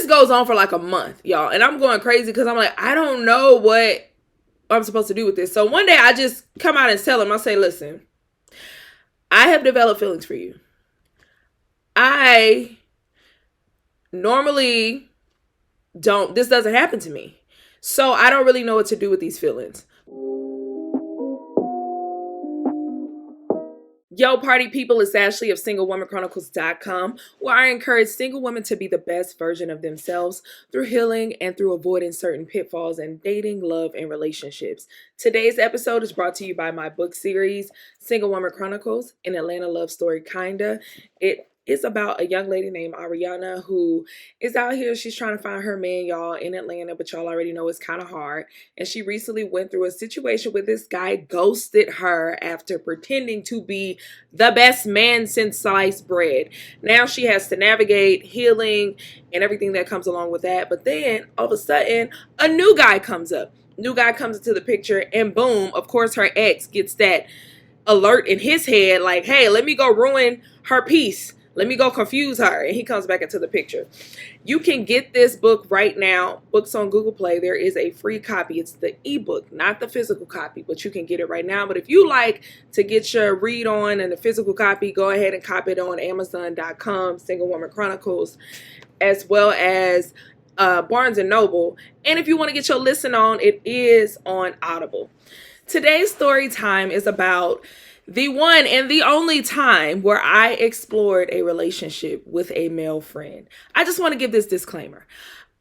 goes on for like a month, y'all. And I'm going crazy because I'm like, I don't know what I'm supposed to do with this. So one day I just come out and tell him, I say, listen, I have developed feelings for you. I normally this doesn't happen to me. So I don't really know what to do with these feelings. Yo, party people, it's Ashley of SingleWomanChronicles.com, where I encourage single women to be the best version of themselves through healing and through avoiding certain pitfalls in dating, love, and relationships. Today's episode is brought to you by my book series, Single Woman Chronicles, an Atlanta love story kinda. It is about a young lady named Ariana who is out here. She's trying to find her man, y'all, in Atlanta, but y'all already know it's kind of hard. And she recently went through a situation where this guy ghosted her after pretending to be the best man since sliced bread. Now she has to navigate healing and everything that comes along with that. But then all of a sudden, a new guy comes up. New guy comes into the picture, and boom, of course, her ex gets that alert in his head like, hey, let me go ruin her peace. Let me go confuse her. And he comes back into the picture. You can get this book right now. Books on Google Play. There is a free copy. It's the ebook, not the physical copy, but you can get it right now. But if you like to get your read on and the physical copy, go ahead and copy it on Amazon.com, Single Woman Chronicles, as well as Barnes and Noble. And if you want to get your listen on, it is on Audible. Today's story time is about the one and the only time where I explored a relationship with a male friend. I just want to give this disclaimer.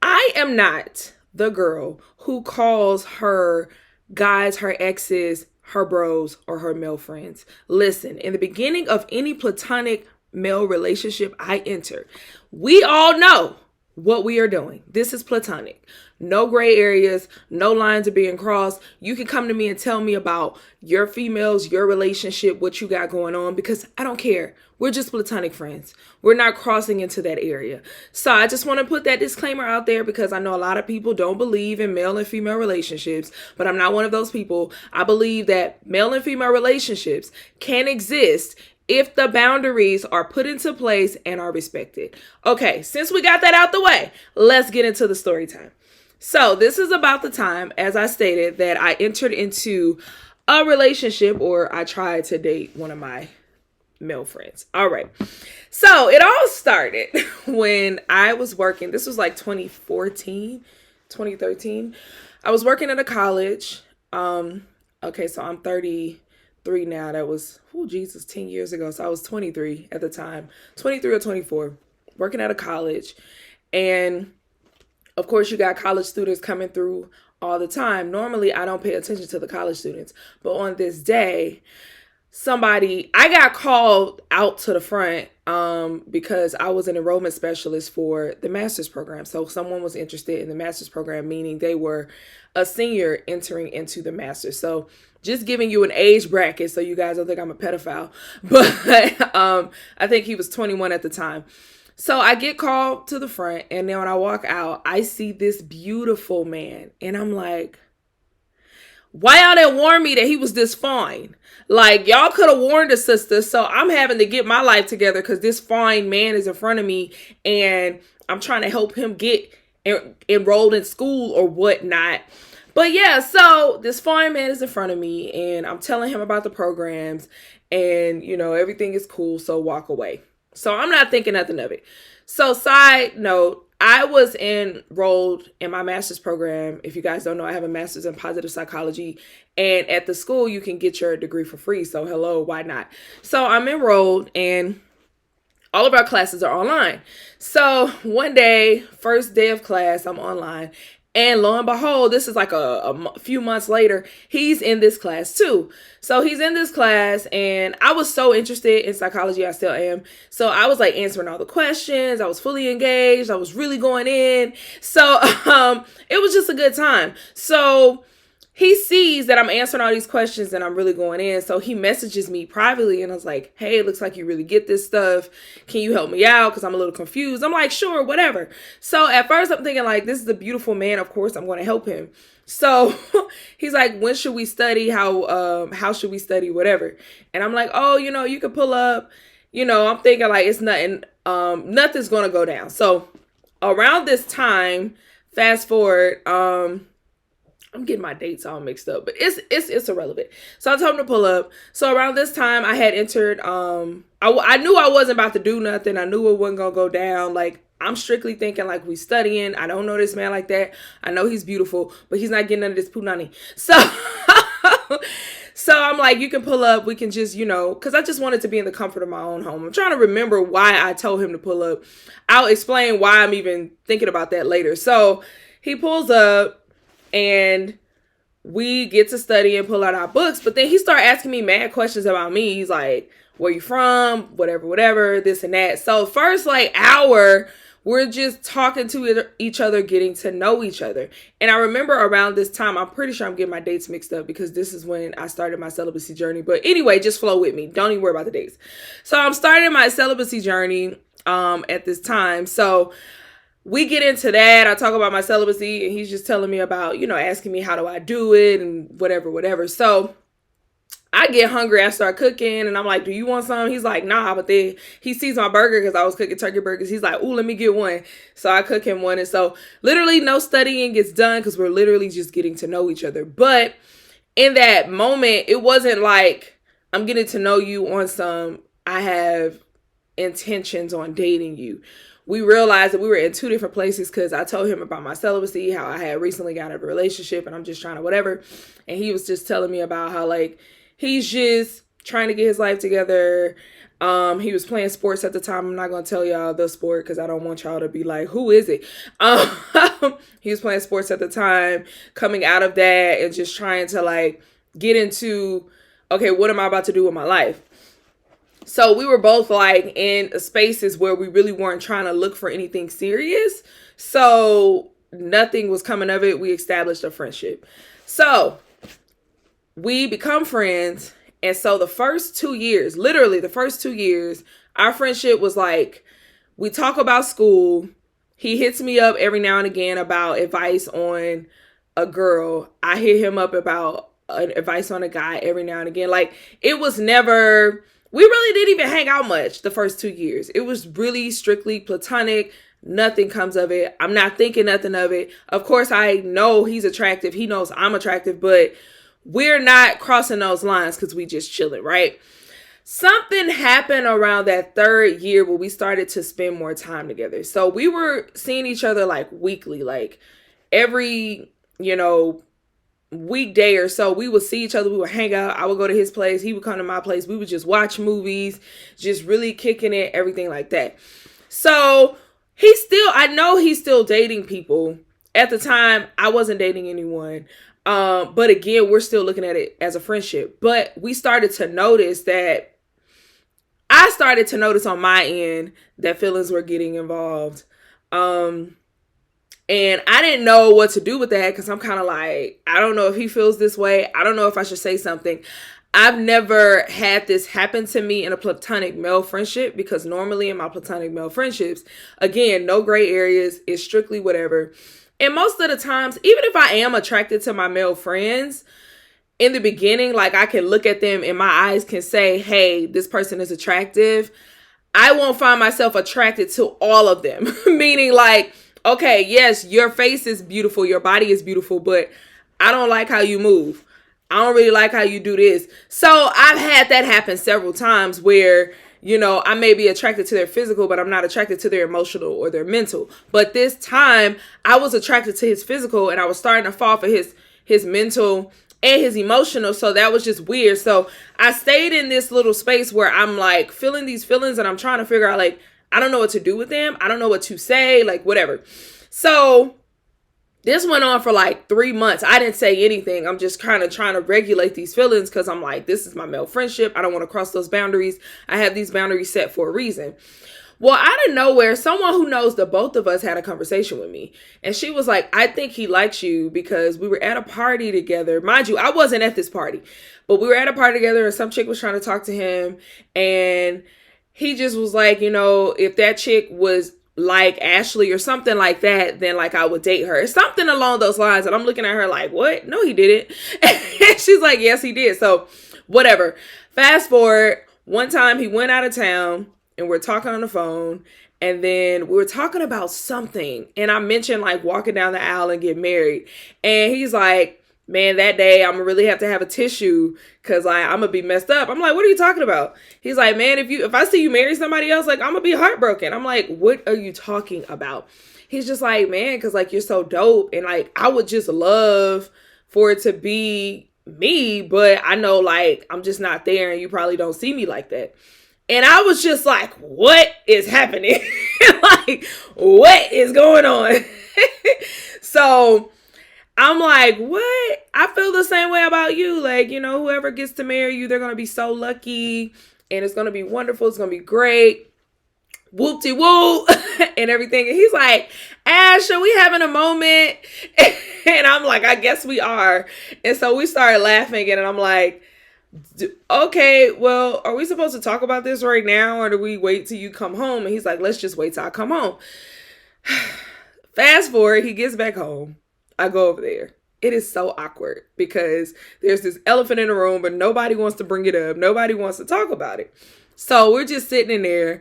I am not the girl who calls her guys, her exes, her bros, or her male friends. Listen, in the beginning of any platonic male relationship I enter, we all know what we are doing. This is platonic. No gray areas, no lines are being crossed. You can come to me and tell me about your females, your relationship, what you got going on, because I don't care. We're just platonic friends. We're not crossing into that area. So I just want to put that disclaimer out there because I know a lot of people don't believe in male and female relationships, but I'm not one of those people. I believe that male and female relationships can exist if the boundaries are put into place and are respected. Okay, since we got that out the way, let's get into the story time. So this is about the time, as I stated, that I entered into a relationship, or I tried to date one of my male friends. All right. So it all started when I was working. This was like 2014, 2013. I was working at a college. Okay, so I'm 33 now. That was, 10 years ago. So I was 23 at the time, 23 or 24, working at a college. And of course, you got college students coming through all the time. Normally, I don't pay attention to the college students. But on this day, I got called out to the front because I was an enrollment specialist for the master's program. So someone was interested in the master's program, meaning they were a senior entering into the master's. So just giving you an age bracket so you guys don't think I'm a pedophile. But I think he was 21 at the time. So I get called to the front, and then when I walk out, I see this beautiful man, and I'm like, why y'all didn't warn me that he was this fine? Like, y'all could have warned a sister, so I'm having to get my life together because this fine man is in front of me, and I'm trying to help him get enrolled in school or whatnot. But yeah, so this fine man is in front of me, and I'm telling him about the programs, and, everything is cool, so walk away. So I'm not thinking nothing of it. So side note, I was enrolled in my master's program. If you guys don't know, I have a master's in positive psychology. And at the school, you can get your degree for free. So hello, why not? So I'm enrolled, and all of our classes are online. So one day, first day of class, I'm online. And lo and behold, this is like a few months later, he's in this class too. So he's in this class, and I was so interested in psychology. I still am. So I was like answering all the questions. I was fully engaged. I was really going in. So it was just a good time. So he sees that I'm answering all these questions and I'm really going in. So he messages me privately, and I was like, hey, it looks like you really get this stuff. Can you help me out? Because I'm a little confused. I'm like, sure, whatever. So at first I'm thinking like, this is a beautiful man. Of course, I'm going to help him. So he's like, when should we study? How should we study? Whatever. And I'm like, oh, you could pull up, I'm thinking like it's nothing, nothing's going to go down. So around this time, fast forward, I'm getting my dates all mixed up, but it's irrelevant. So I told him to pull up. So around this time, I had entered. I knew I wasn't about to do nothing. I knew it wasn't gonna go down. Like, I'm strictly thinking like we studying. I don't know this man like that. I know he's beautiful, but he's not getting none of this punani. So so I'm like, you can pull up. We can just, because I just wanted to be in the comfort of my own home. I'm trying to remember why I told him to pull up. I'll explain why I'm even thinking about that later. So he pulls up and we get to study and pull out our books. But then he started asking me mad questions about me. He's like, where you from? Whatever, this and that. So first like hour, we're just talking to each other, getting to know each other. And I remember around this time, I'm pretty sure I'm getting my dates mixed up because this is when I started my celibacy journey. But anyway, just flow with me. Don't even worry about the dates. So I'm starting my celibacy journey at this time. So we get into that. I talk about my celibacy and he's just telling me about, asking me how do I do it and whatever. So I get hungry. I start cooking and I'm like, do you want some? He's like, nah. But then he sees my burger because I was cooking turkey burgers. He's like, ooh, let me get one. So I cook him one. And so literally no studying gets done because we're literally just getting to know each other. But in that moment, it wasn't like I'm getting to know you on some, I have intentions on dating you. We realized that we were in two different places because I told him about my celibacy, how I had recently got out of a relationship and I'm just trying to whatever. And he was just telling me about how like, he's just trying to get his life together. He was playing sports at the time. I'm not going to tell y'all the sport because I don't want y'all to be like, who is it? He was playing sports at the time, coming out of that and just trying to like get into, okay, what am I about to do with my life? So we were both like in spaces where we really weren't trying to look for anything serious. So nothing was coming of it. We established a friendship. So we become friends. And so the first 2 years, literally the first 2 years, our friendship was like, we talk about school. He hits me up every now and again about advice on a girl. I hit him up about advice on a guy every now and again. Like, it was never, we really didn't even hang out much the first 2 years. It was really strictly platonic. Nothing comes of it. I'm not thinking nothing of it. Of course, I know he's attractive. He knows I'm attractive, but we're not crossing those lines because we just chilling, right? Something happened around that third year where we started to spend more time together. So we were seeing each other like weekly, like every, weekday or so. We would see each other. We would hang out. I would go to his place. He would come to my place. We would just watch movies, just really kicking it, everything like that. So I know he's still dating people. At the time, I wasn't dating anyone. But again, we're still looking at it as a friendship. But we started to notice that I started to notice on my end that feelings were getting involved. And I didn't know what to do with that because I'm kind of like, I don't know if he feels this way. I don't know if I should say something. I've never had this happen to me in a platonic male friendship because normally in my platonic male friendships, again, no gray areas. It's strictly whatever. And most of the times, even if I am attracted to my male friends, in the beginning, like I can look at them and my eyes can say, hey, this person is attractive. I won't find myself attracted to all of them. Meaning like, okay, yes, your face is beautiful. Your body is beautiful, but I don't like how you move. I don't really like how you do this. So I've had that happen several times where, I may be attracted to their physical, but I'm not attracted to their emotional or their mental. But this time I was attracted to his physical and I was starting to fall for his mental and his emotional. So that was just weird. So I stayed in this little space where I'm like feeling these feelings and I'm trying to figure out like, I don't know what to do with them. I don't know what to say, like whatever. So this went on for like 3 months. I didn't say anything. I'm just kind of trying to regulate these feelings because I'm like, this is my male friendship. I don't want to cross those boundaries. I have these boundaries set for a reason. Well, out of nowhere, someone who knows the both of us had a conversation with me. And she was like, I think he likes you because we were at a party together. Mind you, I wasn't at this party, but we were at a party together and some chick was trying to talk to him. And he just was like, if that chick was like Ashley or something like that, then like I would date her. Something along those lines. And I'm looking at her like, what? No, he didn't. And she's like, yes, he did. So whatever. Fast forward, one time he went out of town and we're talking on the phone And then we were talking about something, and I mentioned like walking down the aisle and get married. And he's like, man, that day I'm gonna really have to have a tissue because like I'm gonna be messed up. I'm like, what are you talking about? He's like, man, if I see you marry somebody else, like I'm gonna be heartbroken. I'm like, what are you talking about? He's just like, man, because like you're so dope, and like I would just love for it to be me, but I know like I'm just not there, and you probably don't see me like that. And I was just like, what is happening? Like, what is going on? So I'm like, what? I feel the same way about you. Like, you know, whoever gets to marry you, they're going to be so lucky, and it's going to be wonderful. It's going to be great. Whoop-de-whoop and everything. And he's like, Ash, are we having a moment? And I'm like, I guess we are. And so we started laughing, and I'm like, okay, well, are we supposed to talk about this right now, or do we wait till you come home? And he's like, let's just wait till I come home. Fast forward, he gets back home. I go over there. It is so awkward because there's this elephant in the room, but nobody wants to bring it up. Nobody wants to talk about it. So we're just sitting in there.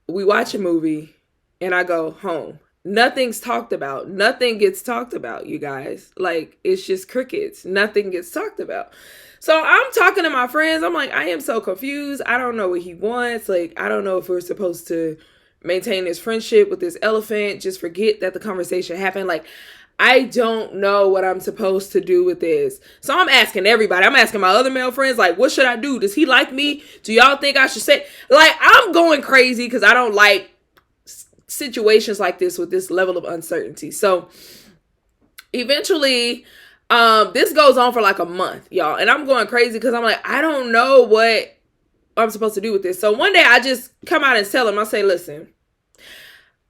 We watch a movie, and I go home. Nothing's talked about. Nothing gets talked about, you guys. Like, it's just crickets. Nothing gets talked about. So I'm talking to my friends. I'm like, I am so confused. I don't know what he wants. Like, I don't know if we're supposed to maintain this friendship with this elephant. Just forget that the conversation happened. Like, I don't know what I'm supposed to do with this. So I'm asking everybody. I'm asking my other male friends, like, what should I do? Does he like me? Do y'all think I should say? Like, I'm going crazy because I don't like situations like this with this level of uncertainty. So eventually, this goes on for like a month, y'all. And I'm going crazy because I'm like, I don't know what I'm supposed to do with this. So one day I just come out and tell him, I say, listen,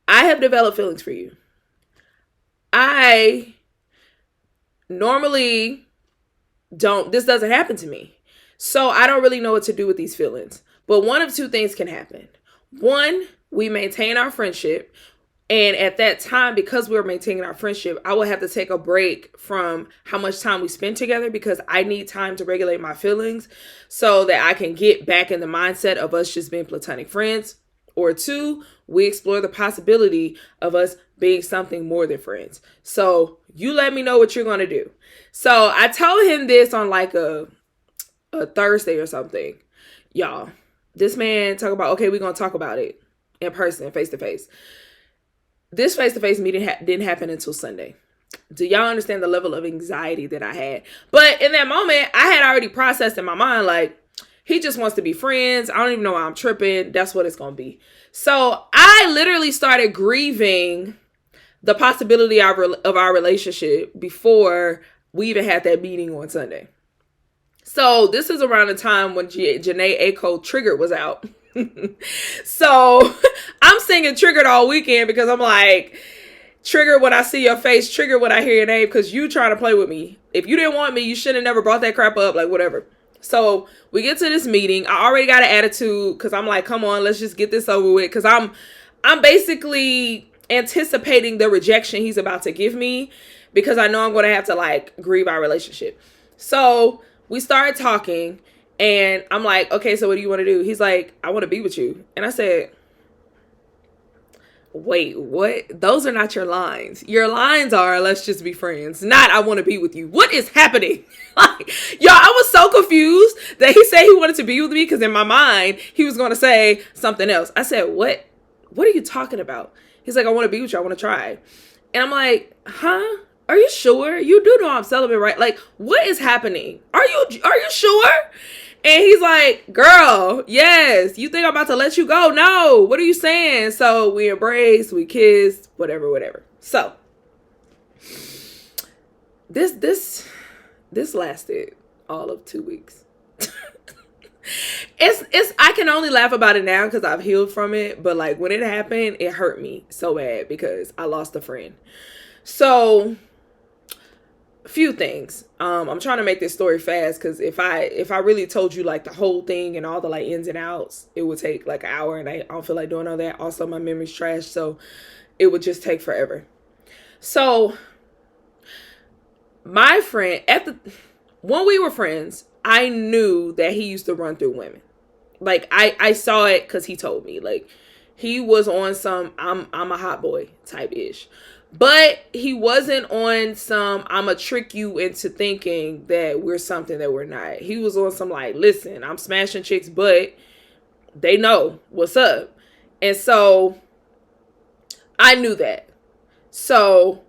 I have developed feelings for you. I normally this doesn't happen to me. So I don't really know what to do with these feelings. But one of two things can happen. One, we maintain our friendship. And at that time, because we're maintaining our friendship, I will have to take a break from how much time we spend together because I need time to regulate my feelings so that I can get back in the mindset of us just being platonic friends. Or two, we explore the possibility of us being something more than friends. So you let me know what you're going to do. So I told him this on like a Thursday or something. Y'all, this man talk about, okay, we're going to talk about it in person, face to face. This face-to-face meeting didn't happen until Sunday. Do y'all understand the level of anxiety that I had? But in that moment, I had already processed in my mind, like, he just wants to be friends. I don't even know why I'm tripping. That's what it's going to be. So I literally started grieving the possibility of our relationship before we even had that meeting on Sunday. So this is around the time when Janae Aiko Triggered was out. So I'm singing Triggered all weekend because I'm like, triggered when I see your face, triggered when I hear your name, because you trying to play with me. If you didn't want me, you should have never brought that crap up, like whatever. So we get to this meeting. I already got an attitude because I'm like, come on, let's just get this over with. Because I'm basically anticipating the rejection he's about to give me because I know I'm going to have to like grieve our relationship. So we started talking and I'm like, okay, so what do you want to do? He's like, I want to be with you. And I said, wait, what? Those are not your lines. Your lines are, let's just be friends, not I want to be with you. What is happening? Like, y'all, I was so confused that he said he wanted to be with me because in my mind, he was going to say something else. I said, what? What are you talking about? He's like, I want to be with you. I want to try. And I'm like, huh? Are you sure? You do know I'm celibate, right? Like, what is happening? Are you sure? And he's like, girl, yes. You think I'm about to let you go? No. What are you saying? So we embraced, we kissed, whatever. So this lasted all of 2 weeks. It's I can only laugh about it now because I've healed from it. But like when it happened, it hurt me so bad because I lost a friend. So a few things. I'm trying to make this story fast because if I really told you like the whole thing and all the like ins and outs, it would take like an hour and I don't feel like doing all that. Also, my memory's trash, so it would just take forever. So my friend when we were friends, I knew that he used to run through women. Like I saw it because he told me, like, He was on some I'm a hot boy type ish. But he wasn't on some I'ma trick you into thinking that we're something that we're not. He was on some like, listen, I'm smashing chicks, but they know what's up. And so I knew that. So,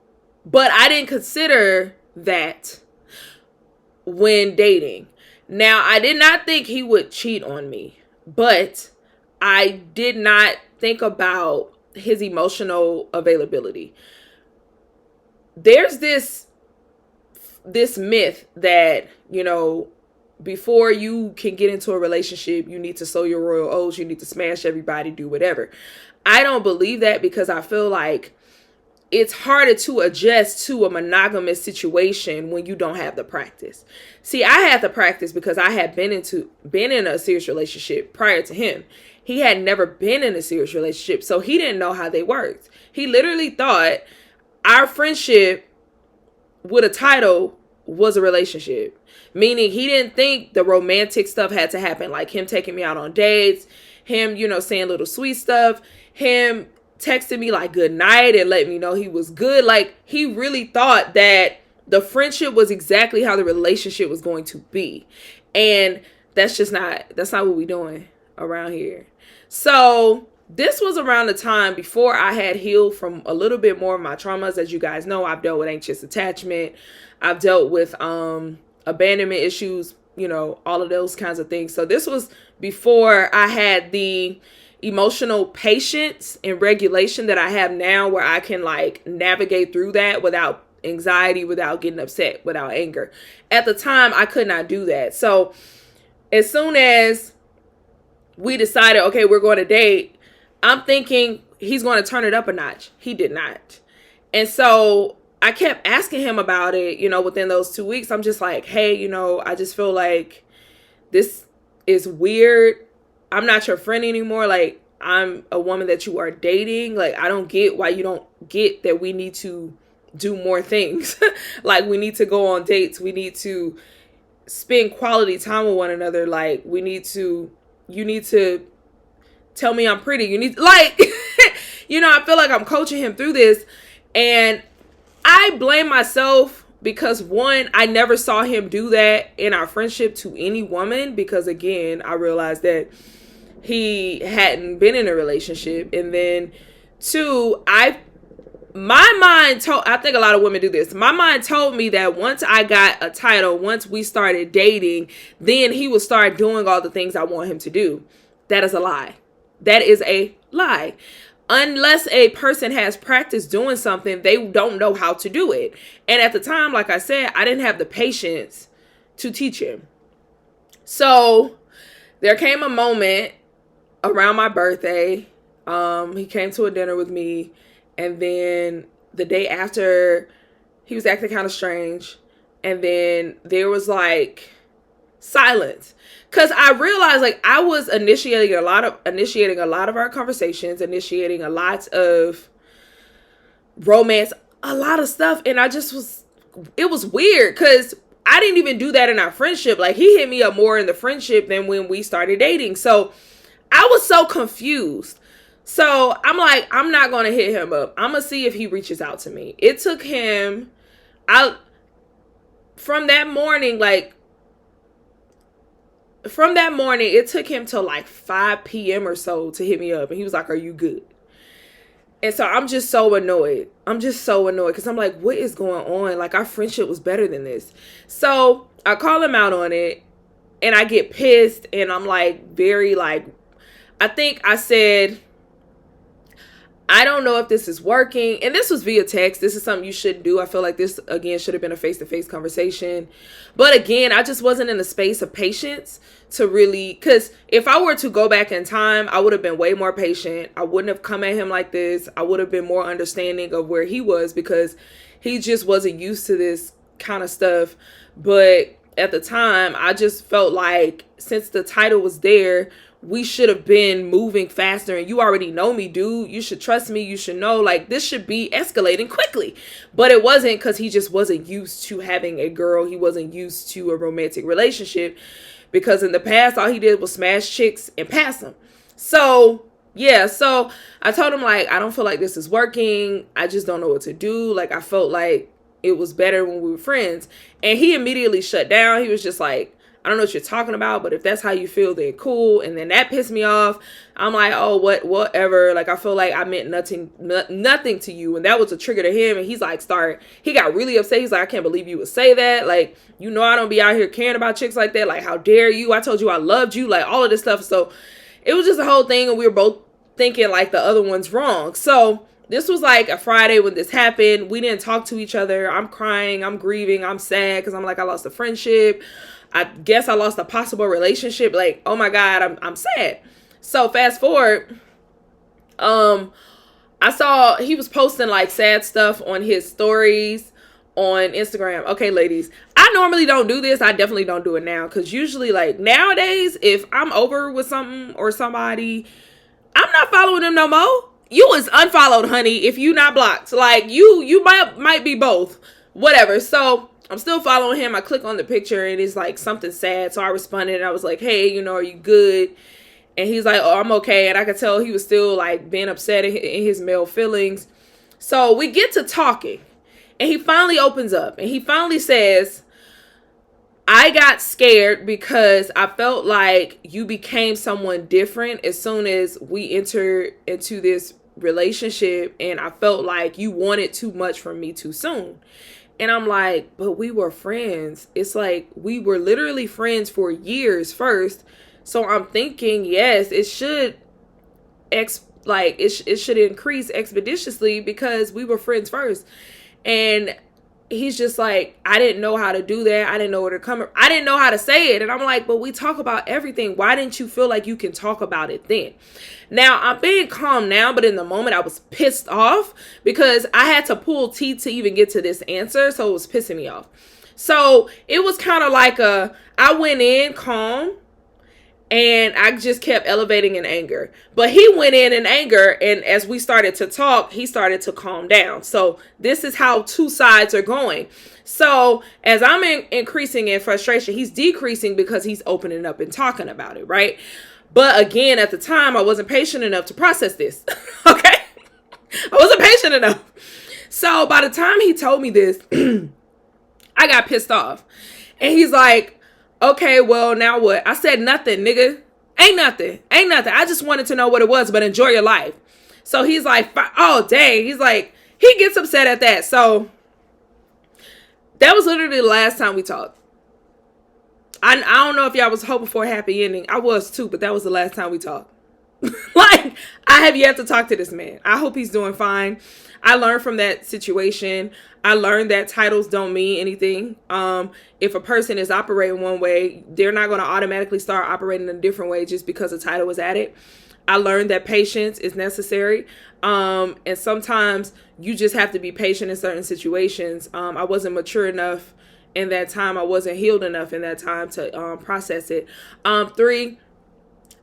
but I didn't consider that when dating. Now, I did not think he would cheat on me, but I did not think about his emotional availability. There's this myth that, you know, before you can get into a relationship, you need to sow your royal oats, you need to smash everybody, do whatever. I don't believe that, because I feel like it's harder to adjust to a monogamous situation when you don't have the practice. See, I had the practice because I had been in a serious relationship prior to him. He had never been in a serious relationship, so he didn't know how they worked. He literally thought our friendship with a title was a relationship. Meaning he didn't think the romantic stuff had to happen, like him taking me out on dates, him, you know, saying little sweet stuff, him texting me like good night and letting me know he was good. Like, he really thought that the friendship was exactly how the relationship was going to be. And that's not what we doing around here. So this was around the time before I had healed from a little bit more of my traumas. As you guys know, I've dealt with anxious attachment. I've dealt with abandonment issues, you know, all of those kinds of things. So this was before I had the emotional patience and regulation that I have now, where I can like navigate through that without anxiety, without getting upset, without anger. At the time, I could not do that. So as soon as we decided, okay, we're going to date, I'm thinking he's going to turn it up a notch. He did not. And so I kept asking him about it, you know, within those 2 weeks. I'm just like, hey, you know, I just feel like this is weird. I'm not your friend anymore. Like, I'm a woman that you are dating. Like, I don't get why you don't get that we need to do more things. Like, we need to go on dates. We need to spend quality time with one another. Like, you need to tell me I'm pretty. You need, like, you know, I feel like I'm coaching him through this. And I blame myself because, one, I never saw him do that in our friendship to any woman, because, again, I realized that he hadn't been in a relationship. And then, two, I think a lot of women do this. My mind told me that once I got a title, once we started dating, then he would start doing all the things I want him to do. That is a lie. That is a lie. Unless a person has practiced doing something, they don't know how to do it. And at the time, like I said, I didn't have the patience to teach him. So there came a moment around my birthday. He came to a dinner with me. And then the day after, he was acting kind of strange. And then there was like silence. Because I realized, like, I was initiating a lot of our conversations, initiating a lot of romance, a lot of stuff. And it was weird because I didn't even do that in our friendship. Like, he hit me up more in the friendship than when we started dating. So I was so confused. So I'm like, I'm not going to hit him up. I'm going to see if he reaches out to me. It took him from that morning, it took him till like 5 p.m. or so to hit me up. And he was like, are you good? And so I'm just so annoyed. Because I'm like, what is going on? Like, our friendship was better than this. So I call him out on it. And I get pissed. And I'm like, I think I said, I don't know if this is working. And this was via text. This is something you shouldn't do. I feel like this, again, should have been a face-to-face conversation. But again, I just wasn't in a space of patience to really, because if I were to go back in time, I would have been way more patient. I wouldn't have come at him like this. I would have been more understanding of where he was, because he just wasn't used to this kind of stuff. But at the time, I just felt like since the title was there, we should have been moving faster. And you already know me, dude. You should trust me. You should know, like, this should be escalating quickly. But it wasn't, because he just wasn't used to having a girl. He wasn't used to a romantic relationship, because in the past, all he did was smash chicks and pass them. So Yeah, so I told him, like, I don't feel like this is working. I just don't know what to do. Like, I felt like it was better when we were friends. And he immediately shut down. He was just like, I don't know what you're talking about, but if that's how you feel, then cool. And then that pissed me off. I'm like, oh, whatever. Like, I feel like I meant nothing to you. And that was a trigger to him. And he's like, he got really upset. He's like, I can't believe you would say that. Like, you know, I don't be out here caring about chicks like that. Like, how dare you? I told you I loved you. Like, all of this stuff. So it was just a whole thing. And we were both thinking like the other one's wrong. So this was like a Friday when this happened. We didn't talk to each other. I'm crying. I'm grieving. I'm sad because I'm like, I lost a friendship. I guess I lost a possible relationship. Like, oh my God, I'm sad. So fast forward, I saw he was posting like sad stuff on his stories on Instagram. Okay, ladies, I normally don't do this. I definitely don't do it now because usually like nowadays, if I'm over with something or somebody, I'm not following them no more. You is unfollowed, honey, if you not blocked. Like, you might be both. Whatever. So, I'm still following him. I click on the picture and it's like something sad. So, I responded and I was like, hey, you know, are you good? And he's like, oh, I'm okay. And I could tell he was still like being upset in his male feelings. So, we get to talking. And he finally opens up. And he finally says, I got scared because I felt like you became someone different as soon as we entered into this relationship, and I felt like you wanted too much from me too soon. And I'm like, but we were friends. It's like we were literally friends for years first. So I'm thinking, yes, it should it should increase expeditiously because we were friends first. And he's just like, I didn't know how to do that. I didn't know where to come. I didn't know how to say it. And I'm like, but we talk about everything. Why didn't you feel like you can talk about it then? Now, I'm being calm now, but in the moment I was pissed off because I had to pull teeth to even get to this answer. So it was pissing me off. So it was kind of like I went in calm. And I just kept elevating in anger. But he went in anger. And as we started to talk, he started to calm down. So this is how two sides are going. So as I'm increasing in frustration, he's decreasing because he's opening up and talking about it, right? But again, at the time, I wasn't patient enough to process this. Okay? I wasn't patient enough. So by the time he told me this, I got pissed off. And he's like, okay, well, now what? I said nothing, nigga. Ain't nothing. I just wanted to know what it was, but enjoy your life. So he's like, oh, dang. He's like, he gets upset at that. So that was literally the last time we talked. I don't know if y'all was hoping for a happy ending. I was too, but that was the last time we talked. Like, I have yet to talk to this man. I hope he's doing fine. I learned from that situation. I learned that titles don't mean anything. If a person is operating one way, they're not going to automatically start operating in a different way just because a title was added. I learned that patience is necessary. And sometimes you just have to be patient in certain situations. I wasn't mature enough in that time. I wasn't healed enough in that time to process it. 3,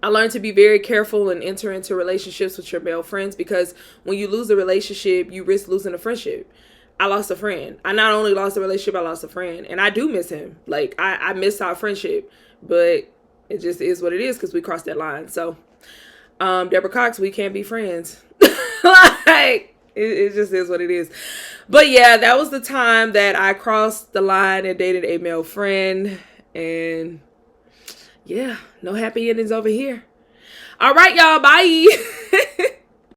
I learned to be very careful and enter into relationships with your male friends because when you lose a relationship, you risk losing a friendship. I lost a friend. I not only lost a relationship, I lost a friend. And I do miss him. Like, I miss our friendship. But it just is what it is because we crossed that line. So, Deborah Cox, we can't be friends. Like, it just is what it is. But yeah, that was the time that I crossed the line and dated a male friend. And yeah, no happy endings over here. All right, y'all. Bye.